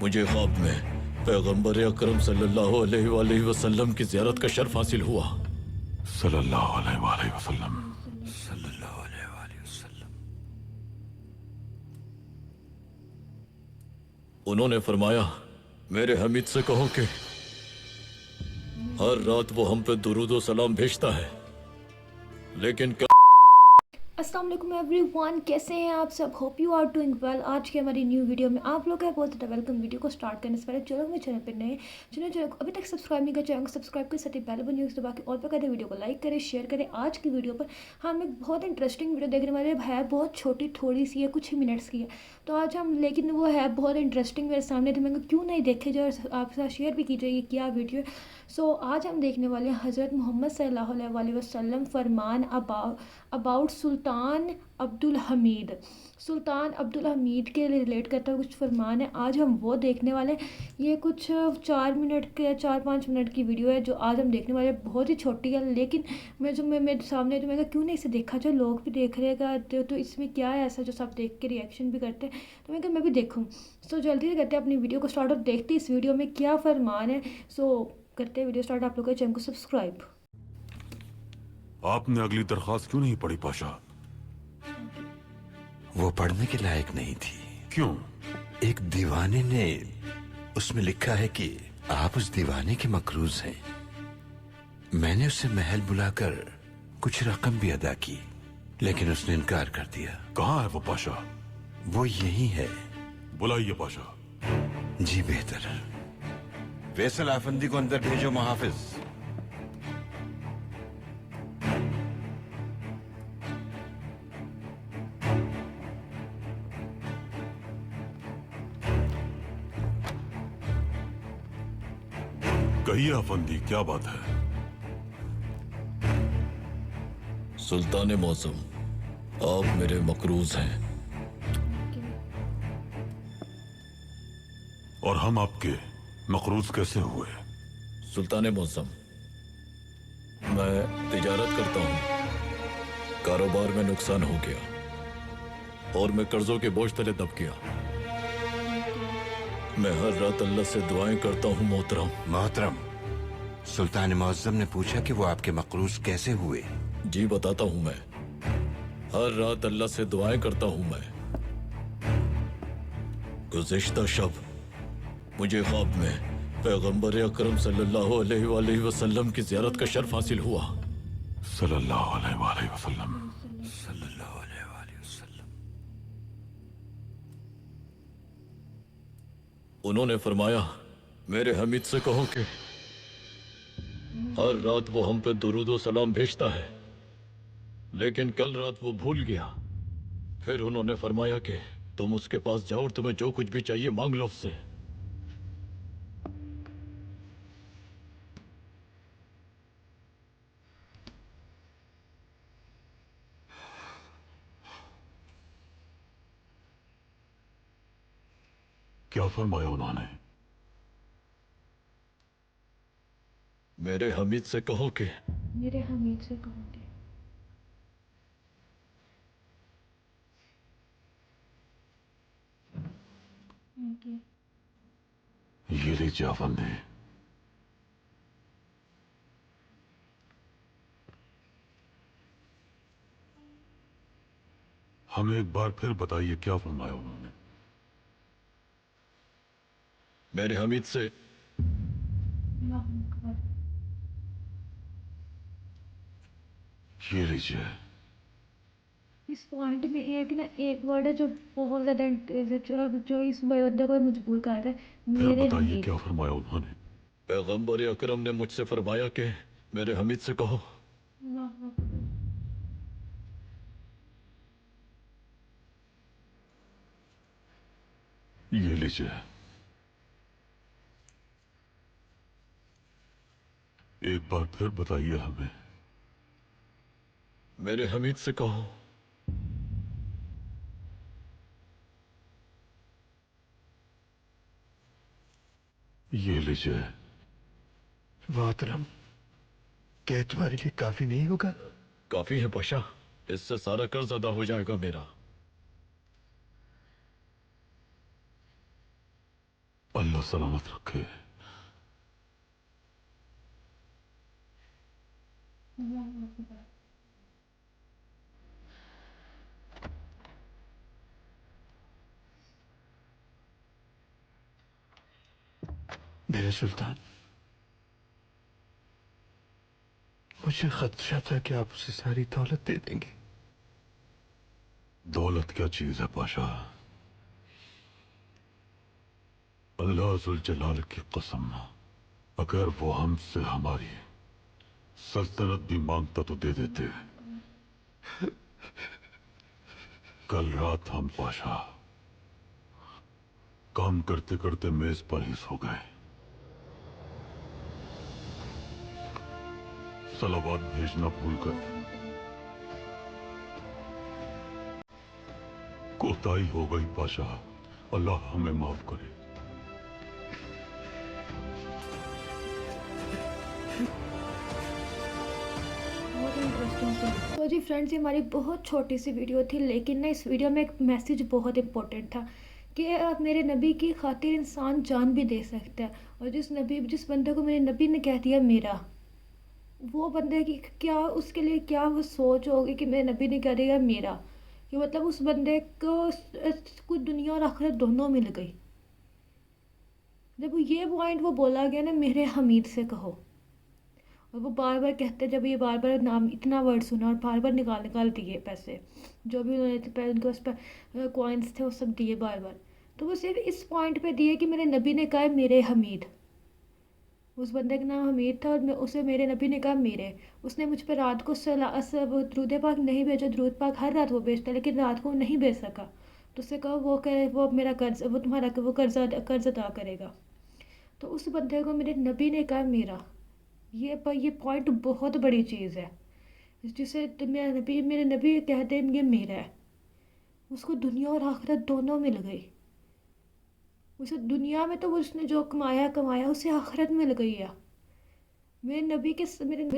मुझे ख्वाब में पैगंबर अकरम सल्लल्लाहु अलैहि वसल्लम की ज़ियारत का शर्फ हासिल हुआ। सल्लल्लाहु अलैहि वसल्लम। सल्लल्लाहु अलैहि वसल्लम। उन्होंने फरमाया, मेरे हमीद से कहो कि हर रात वो हम पे दुरूद व सलाम भेजता है, लेकिन अस्सलाम वालेकुम एवरीवन, कैसे हैं आप सब? Hope you are doing well. आज की हमारी न्यू वीडियो में आप लोग का बहुत ज़्यादा वेलकम। वीडियो को स्टार्ट करने से पहले चलो मेरे चैनल पर नए चैनल को अभी तक सब्सक्राइब नहीं किया, चैनल को सब्सक्राइब कर साथ ही बेल बटन यूज़ दबा के और पर वीडियो को लाइक करें, शेयर करें। आज की वीडियो पर हम एक बहुत इंटरेस्टिंग वीडियो देखने वाले है। बहुत छोटी थोड़ी सी है, कुछ ही मिनट्स की है, तो आज हम, लेकिन वो है बहुत इंटरेस्टिंग मेरे सामने, तो मैं क्यों नहीं देखे जाए और आपके साथ शेयर भी की जाए क्या वीडियो है। सो आज हम देखने वाले हैं हज़रत मोहम्मद सल्लल्लाहु अलैहि वसल्लम फरमान अबाउट सुल्तान अब्दुल हमीद। सुल्तान अब्दुल हमीद के रिलेट करता हुआ कुछ फरमान है, आज हम वो देखने वाले हैं। ये कुछ 4-5 मिनट की वीडियो है जो आज हम देखने वाले हैं। बहुत ही छोटी है, लेकिन मैं मेरे सामने, तो मैं क्यों नहीं इसे देखा जाए, लोग भी देख रहेगा तो इसमें क्या है ऐसा जो सब देख के रिएक्शन भी करते हैं, तो मैं भी देखूँ। सो जल्दी से करते हैं अपनी वीडियो को स्टार्ट और देखते इस वीडियो में क्या फरमान है। सो करते हैं वीडियो स्टार्ट। आप लोग के चैनल को सब्सक्राइब। आपने अगली दरख्वास्त क्यों नहीं पढ़ी पाशा? वो पढ़ने के लायक नहीं थी। क्यों? एक दीवाने ने उसमें लिखा है कि आप उस दीवाने के मकरूज हैं। मैंने उसे महल बुलाकर कुछ रकम भी अदा की, लेकिन उसने इनकार कर दिया। कहाँ है वो पाशा? वो यही है। बुलाइए पाशा। जी बेहतर। फैसल आफंदी को अंदर भेजो मुहाफिज। कहिए आफंदी, क्या बात है? सुल्तान मौसम, आप मेरे मकरूज हैं और हम आपके मकरूज कैसे हुए? सुल्तान मौसम, मैं तिजारत करता हूँ, कारोबार में नुकसान हो गया और मैं कर्जों के बोझ तले दब गया। मैं हर रात अल्लाह से दुआएं करता हूँ मोहतरम। मोहतरम, सुल्तान मुअज्जम ने पूछा कि वो आपके मकरूज कैसे हुए। जी बताता हूँ मैं। हर रात अल्लाह से दुआएं करता हूँ मैं। गुज़िश्ता शब मुझे ख्वाब में पैगंबर अकरम सल्लल्लाहु अलैहि वसल्लम की ज़ियारत का शर्फ हासिल हुआ। सल्लल्लाहु अलैहि वसल्लम। सल्लल्लाहु अलैहि वसल्लम। उन्होंने फरमाया, मेरे हमीद से कहो कि हर रात वो हम पे दुरूद व सलाम भेजता है, लेकिन कल रात वो भूल गया। फिर उन्होंने फरमाया कि तुम उसके पास जाओ और तुम्हें जो कुछ भी चाहिए मांग लो उससे। क्या फरमाया उन्होंने? मेरे हमीद से कहो कि मेरे हमीद से कहूँगी ये लीजिए आफंदी। हमें एक बार फिर बताइए, क्या फरमाया उन्होंने? मेरे हमीद से ये लीजिए। इस पॉइंट में एक वर्ड है जो बहुत ज़्यादा जो इस बंदे को मजबूर कर रहा है। फिर मेरे बताइए, हमीद। क्या फरमाया उन्होंने? पैगंबर अकरम ने मुझसे फरमाया कि मेरे हमीद से कहो। ये लीजिए। एक बार फिर बताइए हमें। मेरे हमीद से कहो। ये लीजिए। मोहतरम, क्या तुम्हारे लिए काफी नहीं होगा? काफी है पाशा, इससे सारा कर्ज अदा हो जाएगा मेरा। अल्लाह सलामत रखे। मेरे सुल्तान, मुझे खदशा था कि आप उसे सारी दौलत दे देंगे। दौलत क्या चीज है पाशा? अल्लाह जुल जलाल की कसम, अगर वो हमसे हमारी सल्तनत भी मांगता तो दे देते। कल रात हम पाशा काम करते करते मेज पर ही सो गए। सलावात भेजना भूल गए। कोताही हो गई पाशा, अल्लाह हमें माफ करे। बहुत इंटरेस्टिंग थी। तो जी फ्रेंड्स, ये हमारी बहुत छोटी सी वीडियो थी, लेकिन ना इस वीडियो में एक मैसेज बहुत इंपॉर्टेंट था कि मेरे नबी की खातिर इंसान जान भी दे सकता है। और जिस बंदे को मेरे नबी ने कह दिया मेरा, वो बंदे की क्या, उसके लिए क्या वो सोच होगी कि मेरे नबी ने कह दिया मेरा, कि मतलब उस बंदे को कुछ दुनिया और आखिरत दोनों मिल गई। जब ये पॉइंट वो बोला गया ना, मेरे हमीद से कहो, और वो बार बार कहते, जब ये बार बार नाम इतना वर्ड सुना और बार बार निकाल निकाल दिए पैसे, जो भी उन्होंने उनके उस पर कॉइन्स थे वो सब दिए बार बार, तो वो सिर्फ इस पॉइंट पे दिए कि मेरे नबी ने कहा मेरे हमीद। उस बंदे का नाम हमीद था और उसे मेरे नबी ने कहा मेरे। उसने मुझ पर रात को दरूद पाक नहीं भेजा। दरूद पाक हर रात वो भेजता, लेकिन रात को नहीं भेज सका, तो उससे कहा वो मेरा कर्ज, वो तुम्हारा वो कर्ज अदा करेगा। तो उस बंदे को मेरे नबी ने कहा मेरा। ये पॉइंट बहुत बड़ी चीज़ है, जिसे मेरे नबी कहते हैं ये मेरा है। उसको दुनिया और आखिरत दोनों मिल गई। उसे दुनिया में तो वो उसने जो कमाया कमाया, उसे आखिरत मिल गई है। मेरे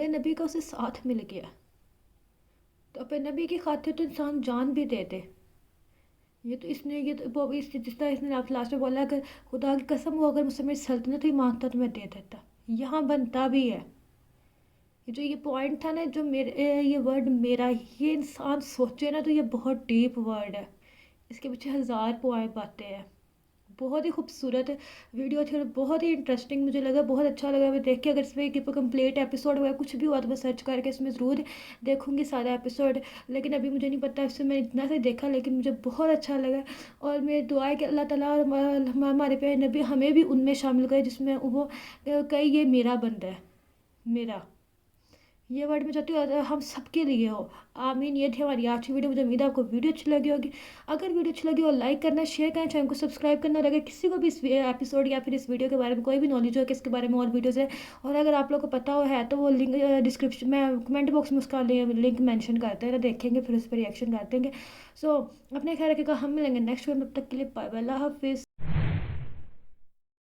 नबी का उसे साथ मिल गया। तो अपने नबी की खातिर तो इंसान जान भी दे दे। ये तो वो भी जिस तरह इसने आप लास्ट में बोला, अगर खुदा की कसम वो अगर मुझसे मेरी सल्तनत ही मांगता तो मैं दे देता। यहाँ बनता भी है। ये पॉइंट था ना, जो ये वर्ड मेरा, ये इंसान सोचे ना तो ये बहुत डीप वर्ड है। इसके पीछे हज़ार पॉइंट बातें हैं। बहुत ही खूबसूरत वीडियो थी और बहुत ही इंटरेस्टिंग मुझे लगा, बहुत अच्छा लगा मैं देख के। अगर इसमें कंप्लीट एपिसोड हुआ कुछ भी हुआ तो मैं सर्च करके इसमें ज़रूर देखूँगी सारा एपिसोड। लेकिन अभी मुझे नहीं पता, इससे मैं इतना से देखा, लेकिन मुझे बहुत अच्छा लगा। और मेरी दुआ है कि अल्लाह ताला और हमारे पे नबी हमें भी उनमें शामिल करे जिसमें वो कई ये मेरा बंदा है, मेरा। ये वर्ड मैं चाहती हूँ हम सबके लिए हो। आमीन। ये थी हमारी आज की वीडियो। मुझे उम्मीद है आपको वीडियो अच्छी लगी होगी। अगर वीडियो अच्छी लगी हो लाइक करना, शेयर करना, चैनल को सब्सक्राइब करना। और अगर किसी को भी इस एपिसोड या फिर इस वीडियो के बारे में कोई भी नॉलेज हो कि इसके बारे में और वीडियोज़ है, और अगर आप लोग को पता हो है तो वो लिंक डिस्क्रिप्शन में कमेंट बॉक्स में उसका लिंक मैंशन करते हैं, देखेंगे फिर उस पर रिएक्शन कर देंगे। सो अपने ख्याल रखिएगा। हम मिलेंगे नेक्स्ट वीडियो में, तब तक के लिए बाय बाय, अल्लाह हाफिज़।